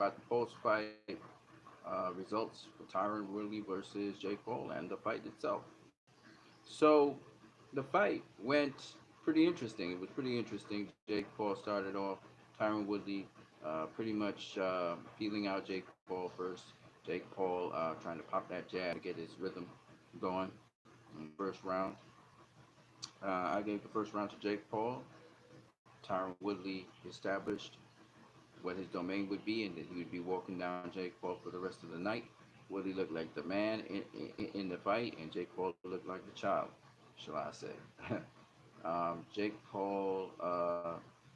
about the post-fight results for Tyronne Woodley versus Jake Paul and the fight itself. So the fight went pretty interesting. It was pretty interesting. Jake Paul started off, Tyronne Woodley pretty much feeling out Jake Paul first. Jake Paul trying to pop that jab to get his rhythm going in the first round. I gave the first round to Jake Paul. Tyronne Woodley established what his domain would be and that he would be walking down Jake Paul for the rest of the night. Woodley looked like the man in the fight, and Jake Paul looked like the child, shall I say. Jake Paul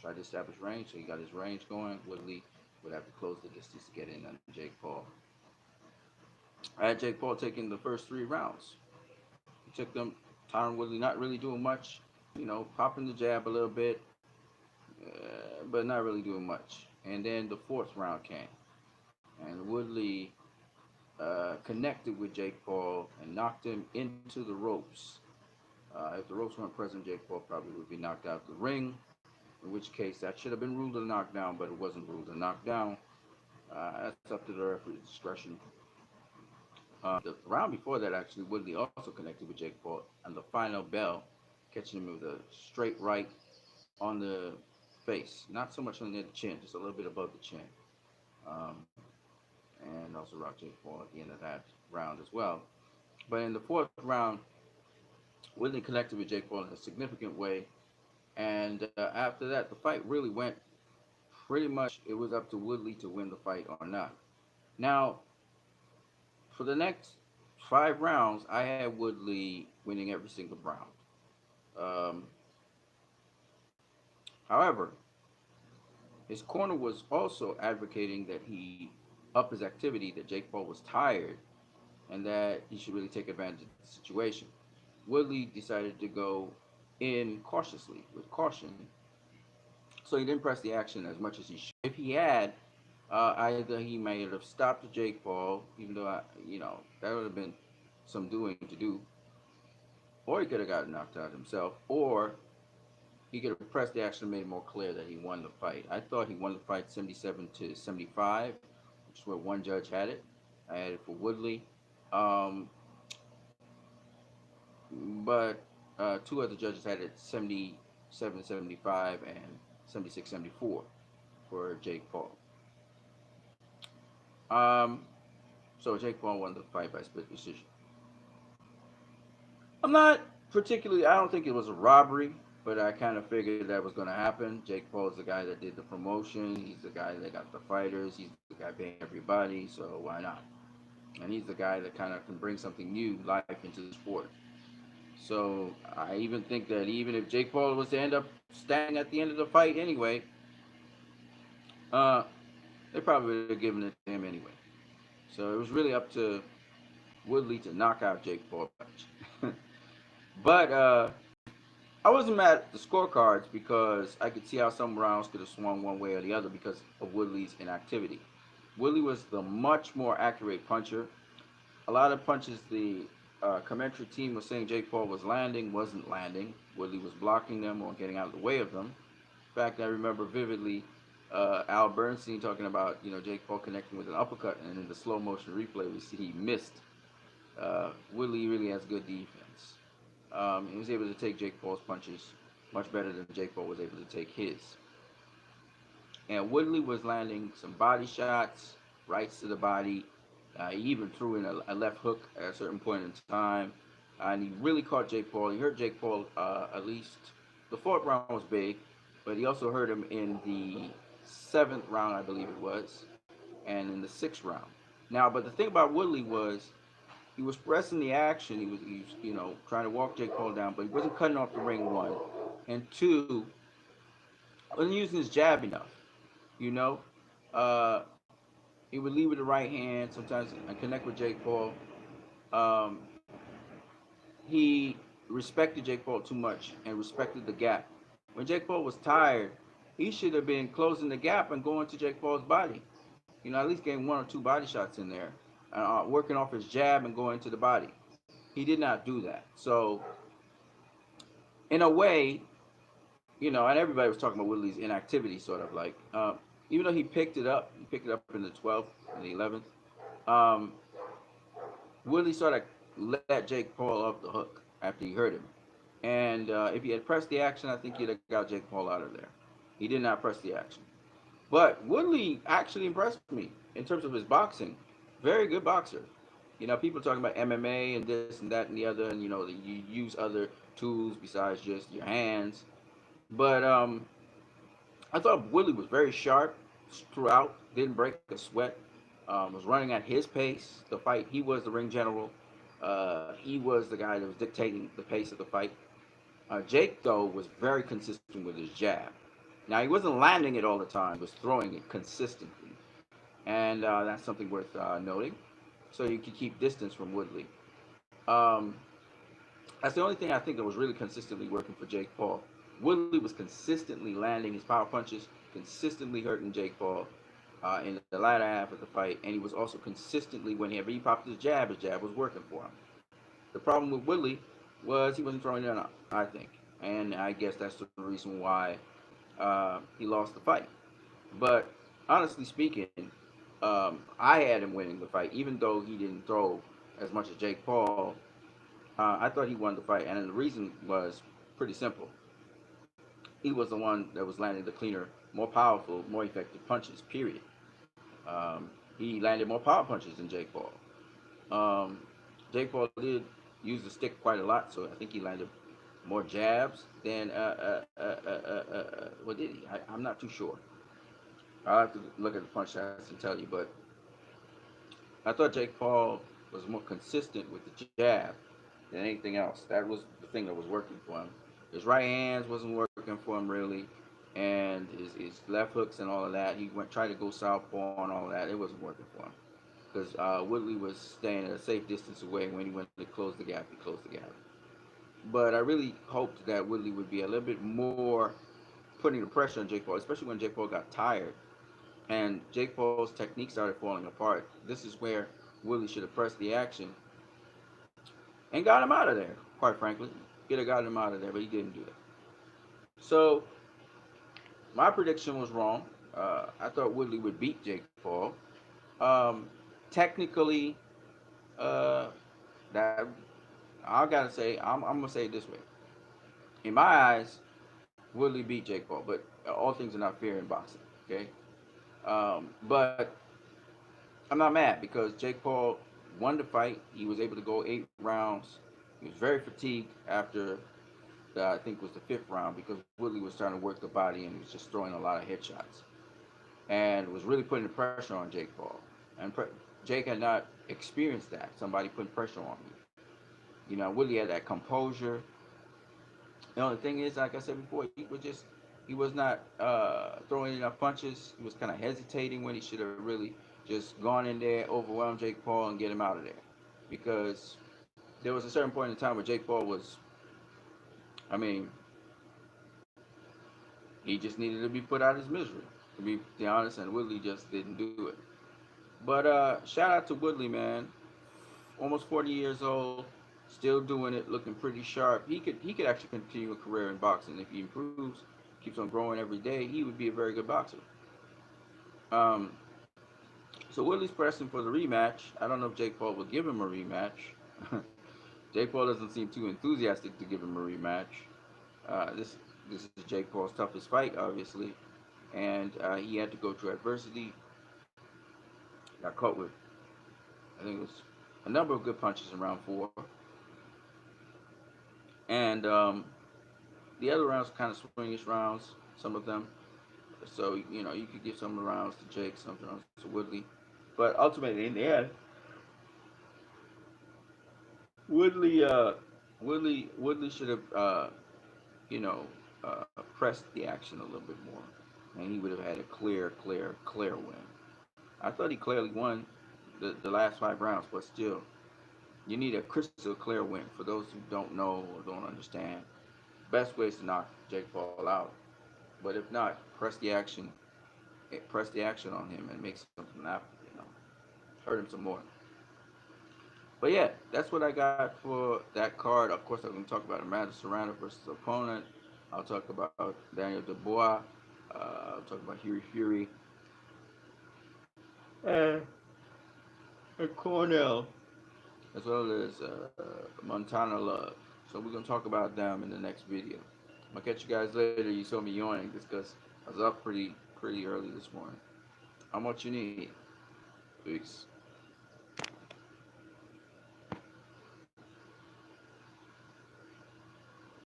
tried to establish range, so he got his range going. Woodley would have to close the distance to get in on Jake Paul. I had Jake Paul taking the first 3 rounds. He took them. Tyronne Woodley not really doing much, popping the jab a little bit, but not really doing much. And then the fourth round came, and Woodley connected with Jake Paul and knocked him into the ropes. If the ropes weren't present, Jake Paul probably would be knocked out the ring, in which case that should have been ruled a knockdown, but it wasn't ruled a knockdown. That's up to the referee's discretion. The round before that, actually, Woodley also connected with Jake Paul on the final bell, catching him with a straight right on the face. Not so much on the chin, just a little bit above the chin. Um, and also rocked Jake Paul at the end of that round as well. But in the fourth round, Woodley connected with Jake Paul in a significant way. And after that, the fight really went pretty much, it was up to Woodley to win the fight or not. Now, for the next 5 rounds, I had Woodley winning every single round. Um, However, his corner was also advocating that he up his activity, that Jake Paul was tired, and that he should really take advantage of the situation. Woodley decided to go in cautiously, with caution, so he didn't press the action as much as he should. If he had, either he may have stopped Jake Paul, even though that would have been some doing to do, or he could have gotten knocked out himself, or he could have pressed the action and made it more clear that he won the fight. I thought he won the fight 77-75, which is where one judge had it. I had it for Woodley. Um, but 2 other judges had it 77-75 and 76-74 for Jake Paul. Um, so Jake Paul won the fight by split decision. I'm not particularly, I don't think it was a robbery, but I kind of figured that was going to happen. Jake Paul is the guy that did the promotion. He's the guy that got the fighters. He's the guy paying everybody, so why not? And he's the guy that kind of can bring something new, life into the sport. So I even think that even if Jake Paul was to end up standing at the end of the fight anyway, uh, they probably would have given it to him anyway. So it was really up to Woodley to knock out Jake Paul. But I wasn't mad at the scorecards because I could see how some rounds could have swung one way or the other because of Woodley's inactivity. Woodley was the much more accurate puncher. A lot of punches the commentary team was saying Jake Paul was landing, wasn't landing. Woodley was blocking them or getting out of the way of them. In fact, I remember vividly Al Bernstein talking about Jake Paul connecting with an uppercut, and in the slow motion replay we see he missed. Woodley really has good defense. He was able to take Jake Paul's punches much better than Jake Paul was able to take his. And Woodley was landing some body shots, rights to the body. He even threw in a left hook at a certain point in time. And he really caught Jake Paul. He hurt Jake Paul at least. The fourth round was big, but he also hurt him in the seventh round, I believe it was, and in the sixth round. Now, but the thing about Woodley was he was pressing the action. He was trying to walk Jake Paul down, but he wasn't cutting off the ring, one. And two, wasn't using his jab enough. You know, uh, he would lead with the right hand sometimes and connect with Jake Paul. Um, he respected Jake Paul too much and respected the gap. When Jake Paul was tired, he should have been closing the gap and going to Jake Paul's body. At least getting 1 or 2 body shots in there, working off his jab and going to the body. He did not do that. So, in a way, and everybody was talking about Woodley's inactivity, sort of like. even though he picked it up in the 12th and the 11th. Um, Woodley sort of let Jake Paul off the hook after he hurt him. And if he had pressed the action, I think he'd have got Jake Paul out of there. He did not press the action. But Woodley actually impressed me in terms of his boxing. Very good boxer. You know, people talking about MMA and this and that and the other, and you know, you use other tools besides just your hands. But I thought Woodley was very sharp throughout. Didn't break a sweat. Was running at his pace. The fight, he was the ring general. He was the guy that was dictating the pace of the fight. Jake, though, was very consistent with his jab. Now, he wasn't landing it all the time, he was throwing it consistently. And that's something worth noting. So you can keep distance from Woodley. Um, that's the only thing I think that was really consistently working for Jake Paul. Woodley was consistently landing his power punches, consistently hurting Jake Paul in the latter half of the fight, and he was also consistently, whenever he popped his jab was working for him. The problem with Woodley was he wasn't throwing it enough, I think, and I guess that's the reason why he lost the fight. But honestly speaking, I had him winning the fight, even though he didn't throw as much as Jake Paul. I thought he won the fight, and the reason was pretty simple. He was the one that was landing the cleaner, more powerful, more effective punches. Period. He landed more power punches than Jake Paul. Um, Jake Paul did use the stick quite a lot, so I think he landed more jabs than what did he? I'm not too sure. I'll have to look at the punch stats and tell you, but I thought Jake Paul was more consistent with the jab than anything else. That was the thing that was working for him. His right hands wasn't working for him really, and his left hooks and all of that. He went tried to go southpaw and all of that. It wasn't working for him because Woodley was staying at a safe distance away. When he went to close the gap, he closed the gap. But I really hoped that Woodley would be a little bit more putting the pressure on Jake Paul, especially when Jake Paul got tired and Jake Paul's technique started falling apart. This is where Woodley should have pressed the action and got him out of there. Quite frankly, could have gotten him out of there, but he didn't do that. So my prediction was wrong. I thought Woodley would beat Jake Paul. Um, Technically, uh, that I gotta say, I'm gonna say it this way. In my eyes, Woodley beat Jake Paul, but all things are not fair in boxing. Okay, but I'm not mad because Jake Paul won the fight. He was able to go 8 rounds. He was very fatigued after I think was the fifth round because Woodley was trying to work the body and he was just throwing a lot of headshots and was really putting the pressure on Jake Paul. And Jake had not experienced that. Somebody putting pressure on me. You know, Woodley had that composure. The only thing is, like I said before, he was not throwing enough punches. He was kind of hesitating when he should have really just gone in there, overwhelmed Jake Paul, and get him out of there. Because there was a certain point in time where Jake Paul was, I mean, he just needed to be put out of his misery, to be honest, and Woodley just didn't do it. But shout out to Woodley, man. Almost 40 years old, still doing it, looking pretty sharp. He could actually continue a career in boxing if he improves, keeps on growing every day. He would be a very good boxer. Um, so Woodley's pressing for the rematch. I don't know if Jake Paul will give him a rematch. Jake Paul doesn't seem too enthusiastic to give him a rematch. This is Jake Paul's toughest fight, obviously, and he had to go through adversity. Got caught with, I think it was a number of good punches in round four, and the other rounds were kind of swingish rounds, some of them. So you know you could give some rounds to Jake, some rounds to Woodley, but ultimately in the end, Woodley Woodley should have you know pressed the action a little bit more, and he would have had a clear win. I thought he clearly won the last 5 rounds, but still, you need a crystal clear win. For those who don't know or don't understand, best way is to knock Jake Paul out. But if not, press the action on him and make something happen. You know, hurt him some more. But yeah, that's what I got for that card. Of course, I'm going to talk about Amanda Serrano versus opponent. I'll talk about Daniel Dubois. I'll talk about Hughie Fury. and, and Cornell, as well as Montana Love. So we're gonna talk about them in the next video. I'm gonna catch you guys later. You saw me yawning just because I was up pretty early this morning. How much you need? Peace.